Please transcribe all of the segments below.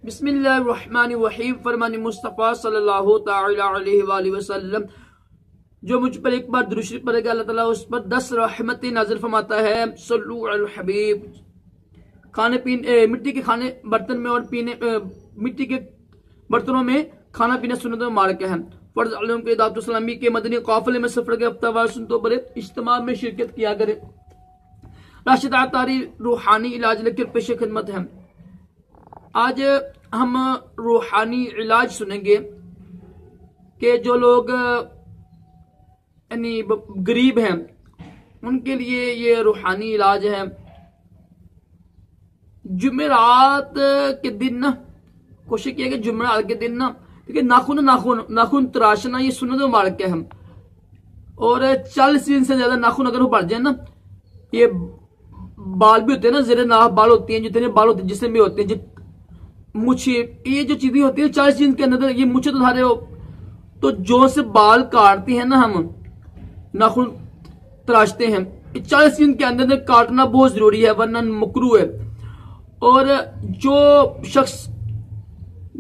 बिस्मिल्लाहिर्रहमानिर्रहीम। फरमान मुस्तफ़ा सल्लल्लाहु तआला अलैहि वसल्लम, जो मुझ पर एक बार दुरूद शरीफ पढ़ेगा अल्लाह ताला उस पर 10 रहमतें नाज़िल फरमाता है। सल्लु अल हबीब। खाने पीने मिट्टी के खाने बर्तन में और पीने मिट्टी के बर्तनों में खाना पीना सुन्नत मुबारक है। फर्ज अलम के दातुसलामी के मदनी काफिले में सफर के हफ्तावार सुन्नतों पर इज्तिमा में शिरकत किया करे। राशिद आतारी रूहानी इलाज लेकर पेश खिदमत है। आज हम रूहानी इलाज सुनेंगे कि जो लोग यानी गरीब हैं उनके लिए ये रूहानी इलाज है। जुमेरात के दिन ना कोशिश किया कि जुमेरात के दिन ना देखिए नाखून तराशना ये सुन्नत मुबारक है। हम और 40 दिन से ज्यादा नाखून अगर वो बढ़ जाए ना, ये बाल भी होते हैं ना, ज़रे नाफ बाल होती हैं, जितने बाल होते हैं जिसमें भी होते हैं, मुछे, ये जो चीजें होती है 40 दिन के अंदर ये मुछे तो धारे हो तो जो से बाल काटते हैं ना, हम नाखून तराशते हैं, 40 दिन के अंदर काटना बहुत जरूरी है वरना मकरू है। और जो शख्स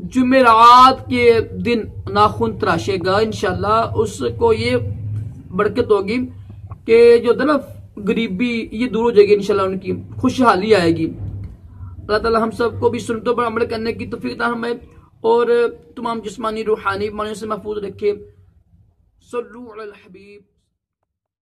जुमेरात के दिन नाखून तराशेगा इंशाल्लाह उसको ये बरकत होगी कि जो है ना गरीबी ये दूर हो जाएगी, इंशाल्लाह उनकी खुशहाली आएगी। अल्लाह ताला हम सबको भी सुन्नतों पर अमल करने की तौफीक अता फरमाए और तमाम जिस्मानी रूहानी बीमारियों से महफूज रखे। सल्लु अलल हबीब।